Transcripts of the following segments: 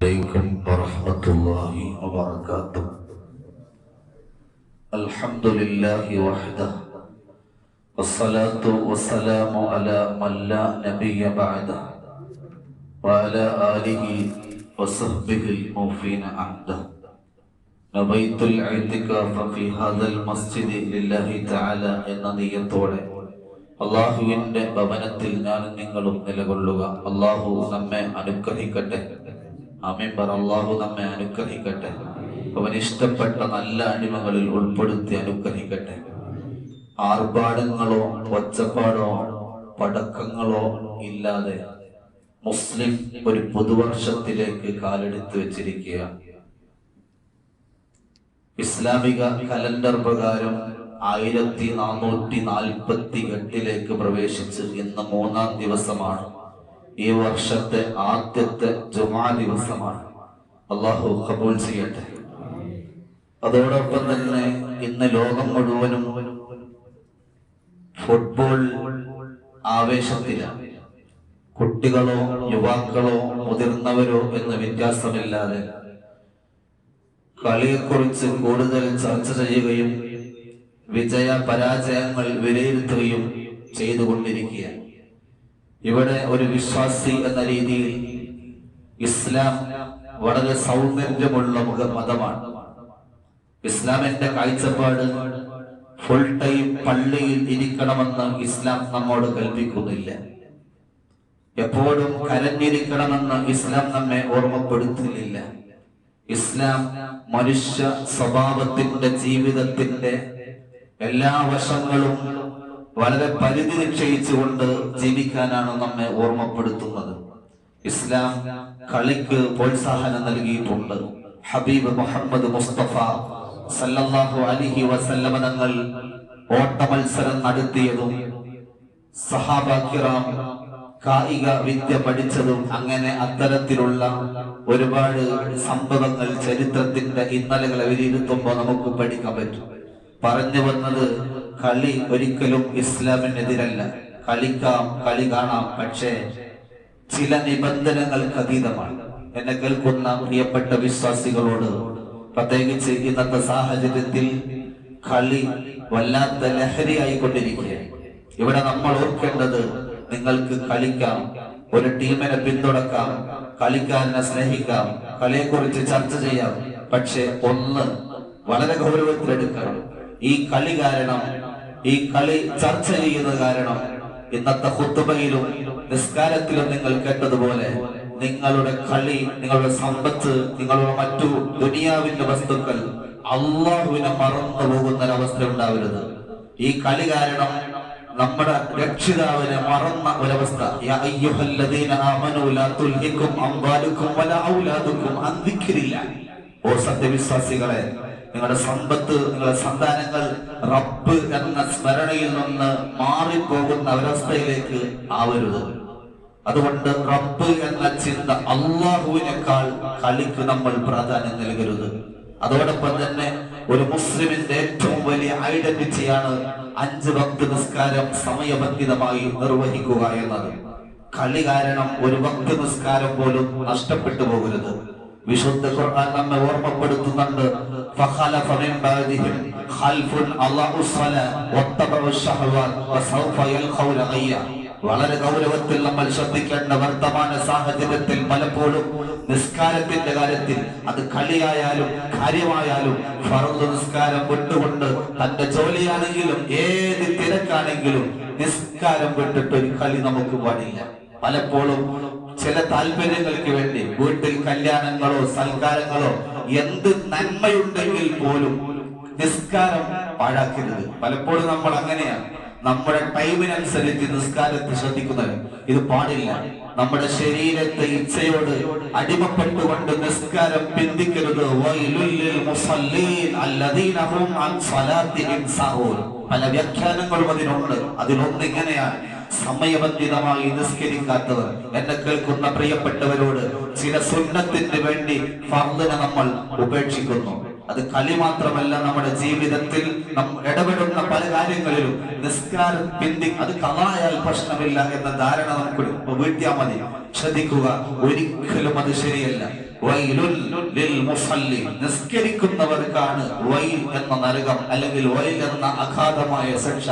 عليكم ورحمة الله وبركاته. الحمد لله وحده والصلاة والسلام على من لا نبي بعده وعلى آله وصحبه الموفين عهده. نبيت الاعتكاف في هذا المسجد لله تعالى എന്ന നിയത്തോടെ അല്ലാഹുവിന്റെ ഭവനത്തിൽ ഞാനും നിങ്ങളും നിലകൊള്ളുക. അല്ലാഹു നമ്മെ അനുഗ്രഹിക്കട്ടെ. ആമീൻ പറ. അല്ലാഹു നമ്മെ അനുഗ്രഹിക്കട്ടെ. അവൻ ഇഷ്ടപ്പെട്ട നല്ല അടിമകളിൽ ഉൾപ്പെടുത്തി അനുഗ്രഹിക്കട്ടെ. ആർഭാടങ്ങളോ ഒച്ചപ്പാടോ പടക്കങ്ങളോ ഇല്ലാതെ മുസ്ലിം ഒരു പുതുവർഷത്തിലേക്ക് കാലെടുത്ത് വെച്ചിരിക്കുക. ഇസ്ലാമിക കലണ്ടർ പ്രകാരം 1448 പ്രവേശിച്ച് ഇന്ന് 3-ാം ദിവസമാണ്. ഈ വർഷത്തെ ആദ്യത്തെ ജുമാ ദിവസമാണ്. അല്ലാഹു ഖബൂൽ ചെയ്യട്ടെ. അതോടൊപ്പം തന്നെ ഇന്ന് ലോകം മുഴുവനും ഫുട്ബോൾ ആവേശത്തിലാണ്. കുട്ടികളോ യുവാക്കളോ മുതിർന്നവരോ എന്ന വ്യത്യാസമില്ലാതെ കളിയെക്കുറിച്ച് കൂടുതൽ ചർച്ച ചെയ്യുകയും വിജയ പരാജയങ്ങൾ വിലയിരുത്തുകയും ചെയ്തുകൊണ്ടിരിക്കുകയാണ്. ഇവിടെ ഒരു വിശ്വാസി എന്ന രീതിയിൽ ഇസ്ലാം വളരെ സൗന്ദര്യമുള്ള മതമാണ്. ഇസ്ലാമിന്റെ കാഴ്ചപ്പാട് ഫുൾ ടൈം പള്ളിയിൽ ഇരിക്കണമെന്ന് ഇസ്ലാം നമ്മോട് കൽപ്പിക്കുന്നില്ല. എപ്പോഴും കരഞ്ഞിരിക്കണമെന്ന് ഇസ്ലാം നമ്മെ ഓർമ്മപ്പെടുത്തുന്നില്ല. ഇസ്ലാം മനുഷ്യ സ്വഭാവത്തിന്റെ ജീവിതത്തിന്റെ എല്ലാ വശങ്ങളും വളരെ പരിധി നിശ്ചയിച്ചുകൊണ്ട് ജീവിക്കാനാണ് നമ്മെ ഓർമ്മപ്പെടുത്തുന്നത്. ഇസ്ലാം കളിക്ക് പ്രോത്സാഹനം നൽകിയിട്ടുണ്ട്. ഹബീബ് മുഹമ്മദ് മുസ്തഫ സല്ലല്ലാഹു അലൈഹി വസല്ലമ തങ്ങൾ ഓട്ട മത്സരം നടത്തിയതും സഹാബ കിറാം കായിക വിദ്യ പഠിച്ചതും അങ്ങനെ അത്തരത്തിലുള്ള ഒരുപാട് സംഭവങ്ങൾ ചരിത്രത്തിന്റെ ഇന്നലകളെ വിലയിരുത്തുമ്പോൾ നമുക്ക് പഠിക്കാൻ പറ്റും. പറഞ്ഞു വന്നത്, കളി ഒരിക്കലും ഇസ്ലാമിനെതിരല്ല. കളിക്കാം, കളി കാണാം, പക്ഷേ ചില നിബന്ധനകൾക്ക് അതീതമാണ്. എന്നെ കേൾക്കുന്ന പ്രിയപ്പെട്ട വിശ്വാസികളോട്, പ്രത്യേകിച്ച് ഇന്നത്തെ സാഹചര്യത്തിൽ കളി വല്ലാത്ത ലഹരിയായിക്കൊണ്ടിരിക്കുകയാണ്. ഇവിടെ നമ്മൾ ഓർക്കേണ്ടത്, നിങ്ങൾക്ക് കളിക്കാം, ഒരു ടീമിനെ പിന്തുണക്കാം, കളിക്കാരനെ സ്നേഹിക്കാം, കളിയെക്കുറിച്ച് ചർച്ച ചെയ്യാം, പക്ഷെ ഒന്ന് വളരെ ഗൗരവത്തിലെടുക്കണം. ഈ കളി കാരണം, ഈ കളി ചർച്ച ചെയ്യുന്നത് കാരണം ഇന്നത്തെ ഖുത്ബയിലും നിസ്കാരത്തിലും നിങ്ങൾ കേട്ടതുപോലെ നിങ്ങളുടെ കളി, നിങ്ങളുടെ സമ്പത്ത്, നിങ്ങളുടെ മറ്റു ദുനിയാവിന്റെ വസ്തുക്കൾ അല്ലാഹുവിനെ മറന്നു പോകുന്ന ഒരവസ്ഥ ഉണ്ടാവരുത്. ഈ കളി കാരണം നമ്മുടെ രക്ഷിതാവിനെ മറന്ന ഒരവസ്ഥ. യാ അയ്യുഹല്ലദീന ആമനൂ ലാ തുൽഹികും അംവാലുകും വലാ ഔലാദുകും അൻ ദിക്രില്ലാഹ്. ഓ സത്യവിശ്വാസികളെ, നിങ്ങളുടെ സമ്പത്ത്, നിങ്ങളുടെ സന്താനങ്ങൾ റബ്ബ് എന്ന സ്മരണയിൽ നിന്ന് മാറിപ്പോകുന്ന ഒരവസ്ഥയിലേക്ക് ആവരുത്. അതുകൊണ്ട് റബ്ബ് എന്ന ചിന്ത, അല്ലാഹുവിനേക്കാൾ കളിക്ക് നമ്മൾ പ്രാധാന്യം നൽകരുത്. അതോടൊപ്പം തന്നെ ഒരു മുസ്ലിമിന്റെ ഏറ്റവും വലിയ ഐഡന്റിറ്റിയാണ് 5 വക്ത് നിസ്കാരം സമയബന്ധിതമായി നിർവഹിക്കുക എന്നത്. കളി കാരണം ഒരു വക്ത് നിസ്കാരം പോലും നഷ്ടപ്പെട്ടു പോകരുത്. വിശുദ്ധ ഖുർആൻ നമ്മെ ഓർമ്മപ്പെടുത്തുന്നുണ്ട്, ഫഖലഫ മിൻ ബഅദിഹിം ഖൽഫുൻ അളാഉസ് സ്വലാ വത്തബഉ ശഹവാത് വസൗഫ യൽഖൗന ഗയ്യ. വളരെ ഗൗരവത്തിൽ നമ്മൾ ശ്രദ്ധിക്കേണ്ട വർത്തമാന സാഹചര്യത്തിൽ പലപ്പോഴും നിസ്കാരത്തിന്റെ കാര്യത്തിൽ, അത് കളിയായാലും കാര്യമായാലും, ഫർദ് നിസ്കാരം വിട്ടുകൊണ്ട് തന്റെ ജോലിയാണെങ്കിലും ഏത് തിരക്കാണെങ്കിലും നിസ്കാരം വിട്ടിട്ട് ഒരു കളി നമുക്ക് പാടില്ല. പലപ്പോഴും ചില താല്പര്യങ്ങൾക്ക് വേണ്ടി വീട്ടിൽ കല്യാണങ്ങളോ സൽക്കാരങ്ങളോ എന്ത് നന്മയുണ്ടെങ്കിൽ പോലും നിസ്കാരം പാഴാക്കരുത്. പലപ്പോഴും നമ്മൾ അങ്ങനെയാണ്. നമ്മുടെ ടൈമിനനുസരിച്ച് നിസ്കാരത്തെ ശ്രദ്ധിക്കുന്നത് ഇത് പാടില്ല. നമ്മുടെ ശരീരത്തെ ഇച്ഛയോട് അടിമപ്പെട്ടുകൊണ്ട് നിസ്കാരം പിന്തിക്കരുത്. പല വ്യാഖ്യാനങ്ങളും അതിനുണ്ട്. അതിലൊന്നിങ്ങനെയാണ്, സമയബന്ധിതമായി നിസ്കരിക്കാത്തവർ. എന്നെ കേൾക്കുന്ന പ്രിയപ്പെട്ടവരോട്, ചില സുന്നത്തിന് വേണ്ടി ഫർദിനെ നമ്മൾ ഉപേക്ഷിക്കുന്നു. അത് കളി മാത്രമല്ല, നമ്മുടെ ജീവിതത്തിൽ ഇടപെടുന്ന പല കാര്യങ്ങളിലും നിസ്കാരം അത് കളായാൽ പ്രശ്നമില്ല എന്ന ധാരണ നമുക്ക് വീഴ്ത്തിയാൽ മതി. ശ്രദ്ധിക്കുക, ഒരിക്കലും അത് ശരിയല്ല. വൈലുൽ ലിൽ മുസല്ലി, നിസ്കരിക്കുന്നവർക്കാണ് വൈൽ എന്ന നരകം അല്ലെങ്കിൽ വൈൽ എന്ന അഗാധമായ ശിക്ഷ.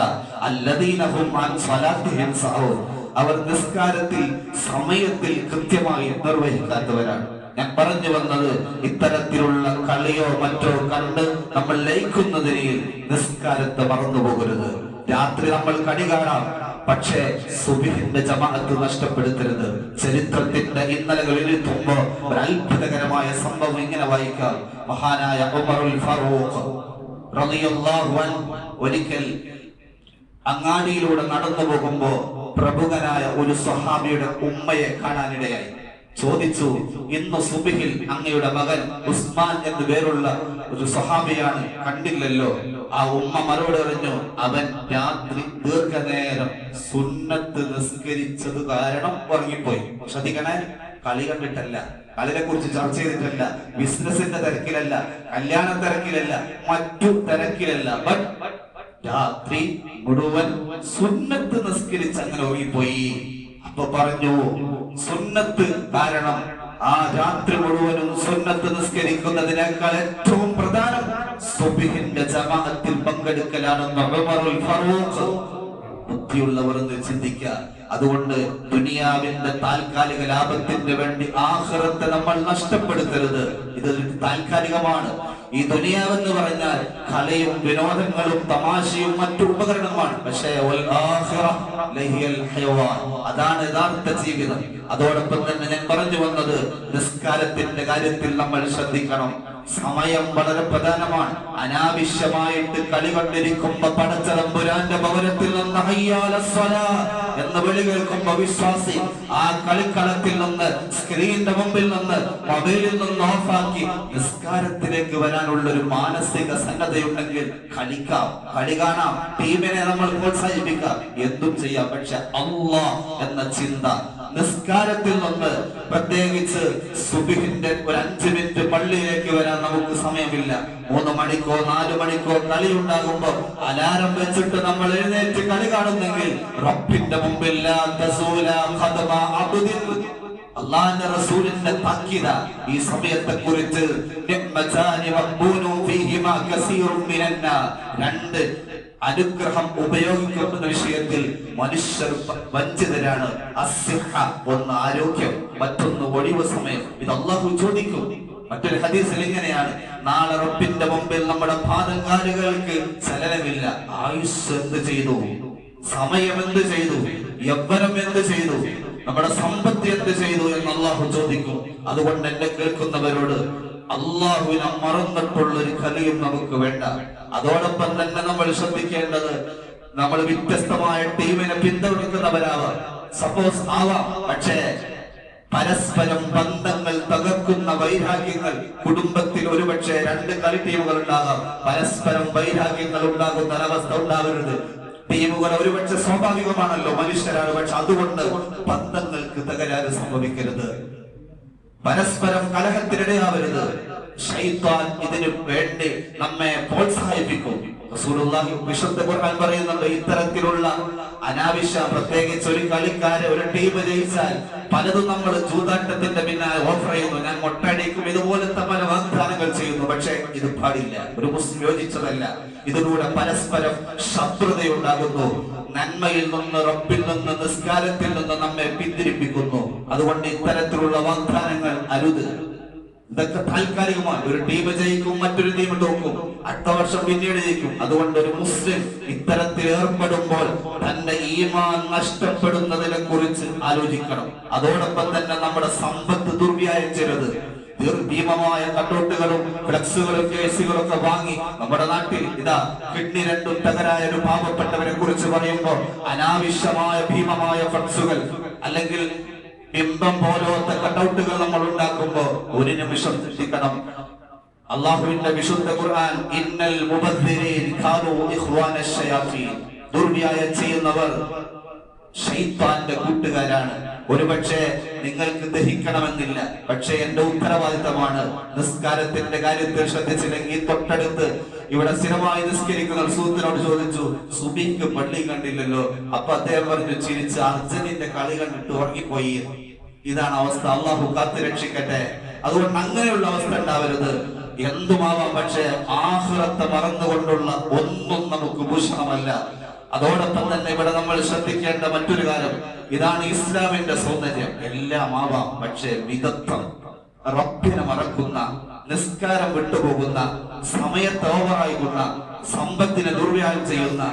അല്ലദീന ഹും അൻ സ്വലാത്തിഹിം സഹൂൻ, അവർ നിസ്കാരത്തിൽ സമയത്തിൽ കൃത്യമായി നിർവഹിക്കാത്തവരാണ്. ഞാൻ പറഞ്ഞു വന്നത്, ഇത്തരത്തിലുള്ള കളിയോ മറ്റോ കണ്ട് നമ്മൾ ലയിക്കുന്നതിന് നിസ്കാരത്തെ മറന്നുപോകരുത്. രാത്രി നമ്മൾ കണി കാണാം, പക്ഷേ സുബ്ഹിന്റെ ജമാഅത്ത് നഷ്ടപ്പെടുത്തരുത്. ചരിത്രത്തിന്റെ ഇന്നലകളിൽ എത്തുമ്പോ ഒരു അത്ഭുതകരമായ സംഭവം ഇങ്ങനെ വായിക്കാം. മഹാനായ ഉമറുൽ ഫാറൂഖ് റളിയല്ലാഹു അൻഹു ഒരിക്കൽ അങ്ങാടിയിലൂടെ നടന്നു പോകുമ്പോ പ്രമുഖനായ ഒരു സ്വഹാബിയുടെ ഉമ്മയെ കാണാനിടയായി. ചോദിച്ചു, ഇന്ന് സുബ്ഹിൽ അങ്ങയുടെ മകൻ ഉസ്മാൻ എന്ന് പേരുള്ള ഒരു സ്വഹാബിയാണ്, കണ്ടില്ലല്ലോ? ആ ഉമ്മ മറുപടി പറഞ്ഞു, അവൻ രാത്രി ദീർഘനേരം സുന്നത്ത് നിസ്കരിച്ചത് കാരണം ഉറങ്ങിപ്പോയി. ശ്രദ്ധിക്കണേ, കളി കണ്ടിട്ടല്ല, കളിനെ കുറിച്ച് ചർച്ച ചെയ്തിട്ടല്ല, ബിസിനസിന്റെ തിരക്കിലല്ല, കല്യാണ തിരക്കിലല്ല, മറ്റു തിരക്കിലല്ല, രാത്രി മുഴുവൻ സുന്നത്ത് നിസ്കരിച്ച് അങ്ങനെ ഉറങ്ങിപ്പോയി. അപ്പൊ പറഞ്ഞു, സുന്നത്ത് കാരണം ആ രാത്രി മുഴുവനും സുന്നത്ത് നിസ്കരിക്കുന്നതിനേക്കാൾ ഏറ്റവും പ്രധാനം സുബ്ഹിന്റെ ജമാഅത്തിൽ പങ്കെടുക്കലാണെന്ന് ഉമറുൽ ഫാറൂഖ്. ബുദ്ധിയുള്ളവർ എന്ന് ചിന്തിക്കുക. അതുകൊണ്ട് ദുനിയാവിന്റെ താൽക്കാലിക ലാഭത്തിന് വേണ്ടി ആഖിറത്തെ നമ്മൾ നഷ്ടപ്പെടുത്തരുത്. ഇത് താൽക്കാലികമാണ്. ഈ ദുനിയാവെന്ന് പറഞ്ഞാൽ കളിയും വിനോദങ്ങളും തമാശയും മറ്റു ഉപകരണമാണ്. പക്ഷേ അതാണ് യഥാർത്ഥ ജീവിതം. അതോടൊപ്പം തന്നെ ഞാൻ പറഞ്ഞു വന്നത്, നിസ്കാരത്തിന്റെ കാര്യത്തിൽ നമ്മൾ ശ്രദ്ധിക്കണം. സമയം വളരെ പ്രധാനമാണ്. അനാവശ്യമായിട്ട് കളി കണ്ടിരിക്കുമ്പോ പടച്ചതമ്പുരാന്റെ ഭവനത്തിൽ നിന്ന് ഹയ്യാല സ്വലാ എന്ന വിളി കേൾക്കുമ്പോ വിശ്വാസി ആ കളിക്കളത്തിൽ നിന്ന്, സ്ക്രീനിന്റെ മുമ്പിൽ നിന്ന്, മൊബൈലിൽ നിന്ന് ഓഫാക്കി നിസ്കാരത്തിലേക്ക് വരാനുള്ള ഒരു മാനസിക സന്നദ്ധയുണ്ടെങ്കിൽ കളിക്കാം, കളി കാണാം, ടീമിനെ നമ്മൾ പ്രോത്സാഹിപ്പിക്കാം, എന്തും ചെയ്യാം. പക്ഷെ അല്ലാഹ് എന്ന ചിന്ത നിസ്കാരത്തിൽ നിന്ന്, പ്രത്യേകിച്ച് സുബ്ഹിന്റെ ഒരു 5 മിനിറ്റ് പള്ളിയിലേക്ക് വരാൻ നമുക്ക് സമയമില്ല. 3 മണിക്കോ 4 മണിക്കോ കളി ഉണ്ടാകുമ്പോ അലാറം വെച്ചിട്ട് നമ്മൾ എഴുന്നേറ്റ് കളി കാണുന്നെങ്കിൽ റബ്ബിന്റെ മുമ്പിൽ അല്ലാഹുവിന്റെ റസൂലിന്റെ താക്കീത ഈ സമയത്തെ കുറിച്ച്, രണ്ട് അനുഗ്രഹം ഉപയോഗിക്കുന്ന വിഷയത്തിൽ മനുഷ്യർ വഞ്ചിതരാണ്. ഒന്ന് ആരോഗ്യം, മറ്റൊന്ന് ഒഴിവ് സമയം. ഇത് അല്ലാഹു ചോദിക്കും. മറ്റൊരു ഹദീസിൽ ഇങ്ങനെയാണ്, നാളെ റബ്ബിന്റെ മുമ്പിൽ നമ്മുടെ പാദകാലുകൾക്ക് ചലനമില്ല. ആയുസ് എന്ത് ചെയ്തു, സമയം എന്ത് ചെയ്തു, യൗവനം എന്ത് ചെയ്തു, നമ്മുടെ സമ്പത്ത് എന്ത് ചെയ്തു എന്ന് അല്ലാഹു ചോദിക്കും. അതുകൊണ്ട് എന്നെ കേൾക്കുന്നവരോട്, അല്ലാഹുവിനെ മറന്നിട്ടുള്ള ഒരു കളിയും നമുക്ക് വേണ്ട. അതോടൊപ്പം തന്നെ നമ്മൾ ശ്രദ്ധിക്കേണ്ടത്, നമ്മൾ വ്യത്യസ്തമായ ടീമിനെ പിന്തുണയ്ക്കുന്നവരാവാം, സപ്പോസ് ആവാം. പക്ഷേ പരസ്പരം ബന്ധങ്ങൾ തകർക്കുന്ന വൈരാഗ്യങ്ങൾ കുടുംബത്തിൽ ഒരുപക്ഷെ 2 കളി ടീമുകൾ ഉണ്ടാകാം. പരസ്പരം വൈരാഗ്യങ്ങൾ ഉണ്ടാകുന്ന ഒരവസ്ഥ ഉണ്ടാവരുത്. ടീമുകൾ ഒരുപക്ഷെ സ്വാഭാവികമാണല്ലോ, മനുഷ്യരാണ്. പക്ഷെ അതുകൊണ്ട് ബന്ധങ്ങൾക്ക് തകരാറ് സംഭവിക്കരുത്, പരസ്പരം കലഹത്തിനിടയാവരുത്. ശൈത്താൻ ഇതിനു വേണ്ടി നമ്മെ പ്രോത്സാഹിപ്പിക്കും. റസൂലുള്ളാഹി വിശുദ്ധ ഖുർആൻ പറയുന്നുണ്ട്, ഇത്തരത്തിലുള്ള അനാവശ്യ, പ്രത്യേകിച്ച് ഒരു കളിക്കാരെ ഒരു ടീം ജയിച്ചാൽ പലതും നമ്മൾ ചൂതാട്ടത്തിന്റെ പിന്നാലെ ഓഫർ ചെയ്യുന്നു, ഞാൻ മൊട്ടടിക്കും, ഇതുപോലത്തെ പല വാഗ്ദാനങ്ങൾ ചെയ്യുന്നു. പക്ഷേ ഇത് പാടില്ല, ഒരു മുസ്ലിം യോജിച്ചതല്ല. ഇതിലൂടെ പരസ്പരം ശത്രുതയുണ്ടാകുന്നു, നന്മയിൽ നിന്ന്, റബ്ബിൽ നിന്ന്, നിസ്കാരത്തിൽ നിന്ന് നമ്മെ പിന്തിരിപ്പിക്കുന്നു. അതുകൊണ്ട് ഇത്തരത്തിലുള്ള വാഗ്ദാനങ്ങൾ അരുത്. ഇതൊക്കെ താൽക്കാലികമാണ്. ഒരു ടീം ജയിക്കും, മറ്റൊരു ടീം തോക്കും, അടുത്ത വർഷം പിന്നീട് ജയിക്കും. അതുകൊണ്ട് ഒരു മുസ്ലിം ഇത്തരത്തിൽ ഏർപ്പെടുമ്പോൾ തന്റെ ഈമാൻ നഷ്ടപ്പെടുന്നതിനെ കുറിച്ച് ആലോചിക്കണം. അതോടൊപ്പം തന്നെ നമ്മുടെ സമ്പത്ത് ദുർവ്യായം ചെയ്യരുത്. ഭീമമായ കട്ടൗട്ടുകളും ഫ്ലെക്സുകളും കേസുകളും ഒക്കെ വാങ്ങി നമ്മുടെ നാട്ടിൽ ഇതാ കിഡ്നി 2 തകരായ ഒരു പാവപ്പെട്ടവരെ കുറിച്ച് പറയുമ്പോൾ അനാവശ്യമായ ഭീമമായ ഫ്ലെക്സുകൾ അല്ലെങ്കിൽ ബിംബം പോലത്തെ കട്ടൗട്ടുകൾ നമ്മൾ ഉണ്ടാക്കുമ്പോ ഒരു നിമിഷം ശ്രദ്ധിക്കണം. അല്ലാഹുവിന്റെ വിശുദ്ധ ഖുർആൻ, ഇന്നൽ മുബദ്ദിരീൻ കാനൂ ഇഖ്വാനശ് ശയാത്തീൻ, ദുർവ്യായം ചെയ്യുന്നവർ ശൈത്താന്റെ കൂട്ടുകാരാണ്. ഒരുപക്ഷെ നിങ്ങൾക്ക് ദഹിക്കണമെന്നില്ല, പക്ഷെ എന്റെ ഉത്തരവാദിത്തമാണ്. നിസ്കാരത്തിന്റെ കാര്യത്തിൽ ശ്രദ്ധിച്ചില്ലെങ്കിൽ തൊട്ടടുത്ത് ഇവിടെ സ്ഥിരമായി നിസ്കരിക്കുന്ന സുഹൃത്തിനോട് ചോദിച്ചു, സുബിക്ക് പള്ളി കണ്ടില്ലല്ലോ. അപ്പൊ അദ്ദേഹം പറഞ്ഞു ചിരിച്ച്, അർജന്റീന്റെ കളി കണ്ടിട്ട് ഉറങ്ങിപ്പോയി. ഇതാണ് അവസ്ഥ. അള്ളാഹു കാത്തു രക്ഷിക്കട്ടെ. അതുകൊണ്ട് അങ്ങനെയുള്ള അവസ്ഥ ഉണ്ടാവരുത്. എന്തുമാവാം, പക്ഷേ ആഖിറത്തെ മറന്നുകൊണ്ടുള്ള ഒന്നും നമുക്ക് ഭൂഷണമല്ല. അതോടൊപ്പം തന്നെ ഇവിടെ നമ്മൾ ശ്രദ്ധിക്കേണ്ട മറ്റൊരു കാര്യം, ഇതാണ് ഇസ്ലാമിന്റെ സൗന്ദര്യം. എല്ലാം ആവാം, പക്ഷേ വിദഗ്ധം, റബ്ബിനെ മറക്കുന്ന, നിസ്കാരം വിട്ടുപോകുന്ന, സമയത്ത് ഓവറായിക്കുന്ന, സമ്പത്തിനെ ദുർവ്യായം ചെയ്യുന്ന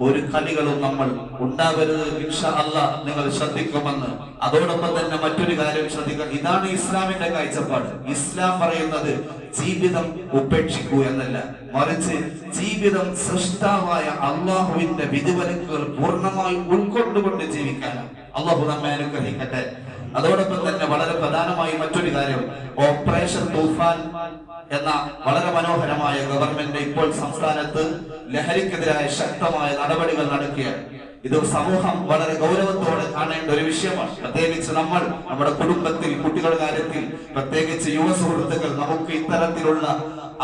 ഒരു കളികളും നമ്മൾ ഉണ്ടാവരുത്. ഇൻഷാ അല്ലാഹ് നിങ്ങൾ ശ്രദ്ധിക്കുമെന്ന്. അതോടൊപ്പം തന്നെ മറ്റൊരു കാര്യം ശ്രദ്ധിക്കുക, ഇതാണ് ഇസ്ലാമിന്റെ കാഴ്ചപ്പാട്. ഇസ്ലാം പറയുന്നത് ജീവിതം ഉപേക്ഷിക്കൂ എന്നല്ല, മറിച്ച് ജീവിതം സൃഷ്ടാവായ അള്ളാഹുവിന്റെ വിധിവിലക്കുകൾ പൂർണ്ണമായി ഉൾക്കൊണ്ടുകൊണ്ട് ജീവിക്കാനാണ്. അള്ളാഹു നമ്മെ അനുഗ്രഹിക്കട്ടെ. അതോടൊപ്പം തന്നെ വളരെ പ്രധാനമായി മറ്റൊരു കാര്യം, ഓപ്പറേഷൻ തൂഫാൻ എന്ന വളരെ മനോഹരമായ ഗവൺമെന്റ് ഇപ്പോൾ സംസ്ഥാനത്ത് ലഹരിക്കെതിരായ ശക്തമായ നടപടികൾ നടക്കുകയാണ്. ഇത് സമൂഹം വളരെ ഗൗരവത്തോടെ കാണേണ്ട ഒരു വിഷയമാണ്. പ്രത്യേകിച്ച് നമ്മൾ നമ്മുടെ കുടുംബത്തിൽ, കുട്ടികളുടെ കാര്യത്തിൽ, പ്രത്യേകിച്ച് യുവ സുഹൃത്തുക്കൾ, നമുക്ക് ഇത്തരത്തിലുള്ള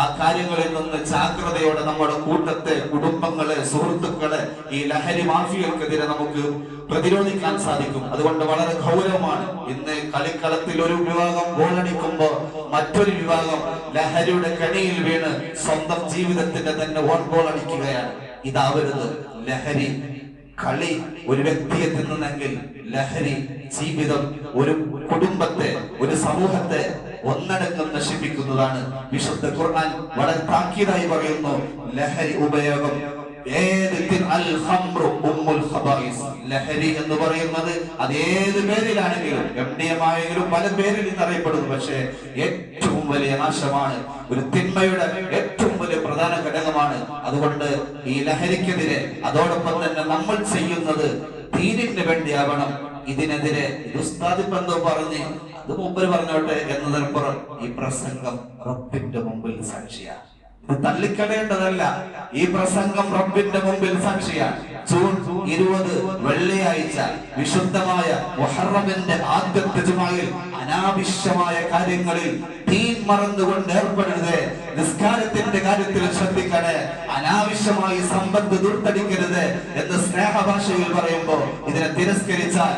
ആ കാര്യങ്ങളിൽ നിന്ന് ജാഗ്രതയോടെ നമ്മുടെ കൂട്ടത്തെ, കുടുംബങ്ങളെ, സുഹൃത്തുക്കളെ ഈ ലഹരി മാഫിയകൾക്കെതിരെ നമുക്ക് പ്രതിരോധിക്കാൻ സാധിക്കും. അതുകൊണ്ട് വളരെ ഗൗരവമാണ്. ഇന്ന് കളിക്കളത്തിൽ ഒരു വിഭാഗം ഗോളടിക്കുമ്പോ മറ്റൊരു വിഭാഗം ലഹരിയുടെ കെണിയിൽ വീണ് സ്വന്തം ജീവിതത്തിന്റെ തന്നെ ഓൺ ഗോൾ അടിക്കുകയാണ്. ഇതാവരുത്. ലഹരി കളി ഒരു വ്യക്തിയെ തിന്നുന്നെങ്കിൽ ലഹരി ജീവിതം, ഒരു കുടുംബത്തെ, ഒരു സമൂഹത്തെ ഒന്നടങ്കം നശിപ്പിക്കുന്നതാണ്. വിശുദ്ധ ഖുർആൻ വളരെ താക്കീതായി പറയുന്നു, ലഹരി ഉപയോഗം ലഹരി എന്ന് പറയുന്നത് അത് ഏത് പേരിലാണെങ്കിലും, എംഡിഎമായെങ്കിലും പല പേരിൽ അറിയപ്പെടുന്നു. പക്ഷേ ഏറ്റവും വലിയ നാശമാണ്, ഒരു തിന്മയുടെ ഏറ്റവും വലിയ പ്രധാന ഘടകമാണ്. അതുകൊണ്ട് ഈ ലഹരിക്കെതിരെ അതോടൊപ്പം തന്നെ നമ്മൾ ചെയ്യുന്നത് ദീനിന് വേണ്ടിയാവണം. ഇതിനെതിരെ ഉസ്താദ് ബന്ധു പറഞ്ഞ് അത് മുമ്പിൽ പറഞ്ഞോട്ടെ എന്നതിനപ്പുറം ഈ പ്രസംഗം റബ്ബിന്റെ മുമ്പിൽ സാക്ഷിയാണ്. ഇത് തള്ളിക്കളയേണ്ടതല്ല. ഈ പ്രസംഗം റബ്ബിന്റെ മുമ്പിൽ സാക്ഷിയാണ്. ജൂൺ 20 വെള്ളിയാഴ്ച വിശുദ്ധമായ മുഹറമിന്റെ ആദ്യത്തെ ജുമയിൽ അനാവശ്യമായ കാര്യങ്ങളിൽ ദീൻ മറന്നുകൊണ്ട് ഏർപ്പെടരുത്. നിസ്കാരത്തിന്റെ കാര്യത്തിൽ ശ്രദ്ധിക്കണേ. അനാവശ്യമായി സമ്പത്ത് ദുർത്തടിക്കരുത് എന്ന് സ്നേഹഭാഷയിൽ പറയുമ്പോ ഇതിനെ തിരസ്കരിച്ചാൽ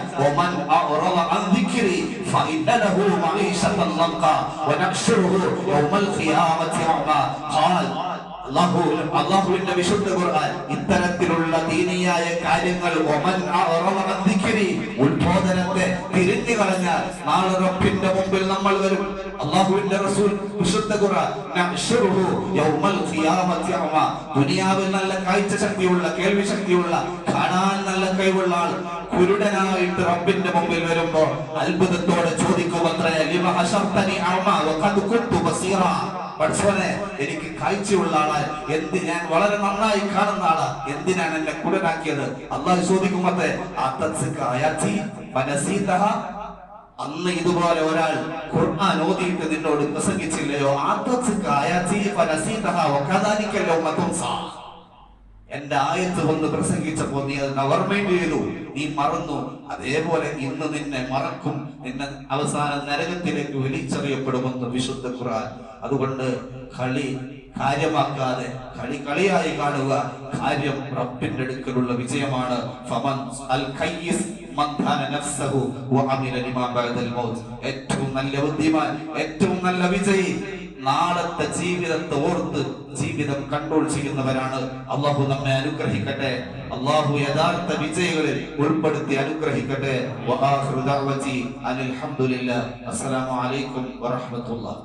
അള്ളാഹുവിന്റെ വിശുദ്ധ ഖുർആൻ ഇത്തരത്തിലുള്ള ദീനിയായ കാര്യങ്ങൾ ഉത്ബോധനത്തെ തിരിഞ്ഞു കളഞ്ഞാൽ നാളെ റബ്ബിന്റെ മുമ്പിൽ നമ്മൾ വരും. അള്ളാഹുവിന്റെ റസൂൽ വിശുദ്ധ ഖുർആൻ ദുനിയാവിൽ നല്ല കാഴ്ച ശക്തിയുള്ള, കേൾവി ശക്തിയുള്ള, കാണാൻ നല്ല കഴിവുള്ള ആൾ കുരുടനായിട്ട് റബ്ബിന്റെ മുമ്പിൽ വരുമ്പോ അത്ഭുതത്തോടെ ചോദിക്കുമത്രേ, പഠിച്ചോനെ എനിക്ക് കാഴ്ചയുള്ള ആളായി, ഞാൻ വളരെ നന്നായി കാണുന്ന ആളാ, എന്തിനാണ് എന്നെ കുരുടനാക്കിയത്? അള്ളാഹു ചോദിക്കുമത്രേ, അന്ന് ഇതുപോലെ ഒരാൾ ഖുർആൻ ഓതിയിട്ട് നിന്നോട് പ്രസംഗിച്ചില്ലയോ? എന്റെ ആയത്ത് വന്ന് പ്രസംഗിച്ചപ്പോ നീ അത് ഓർമ്മയും ചെയ്തു, നീ മറന്നു. അതേപോലെ ഇന്ന് നിന്നെ മറക്കും, നിന്നെ അവസാന നരകത്തിലേക്ക് വലിച്ചെറിയപ്പെടുമെന്ന് വിശുദ്ധ ഖുർആൻ. അതുകൊണ്ട് കളി കാര്യമാക്കാതെ കളിയായി കാണുക. കാര്യം റബ്ബിന്റെ അടുക്കലുള്ള വിജയമാണ്. ഏറ്റവും നല്ല ബുദ്ധിമാൻ, ഏറ്റവും നല്ല വിജയി നാളത്തെ ജീവിതത്തെ ഓർത്ത് ജീവിതം കൺട്രോൾ ചെയ്യുന്നവരാണ്. അള്ളാഹു നമ്മെ അനുഗ്രഹിക്കട്ടെ. അള്ളാഹു യഥാർത്ഥ വിജയികളിൽ ഉൾപ്പെടുത്തി അനുഗ്രഹിക്കട്ടെ. അസ്സലാമു അലൈക്കും വറഹ്മത്തുള്ളാഹി.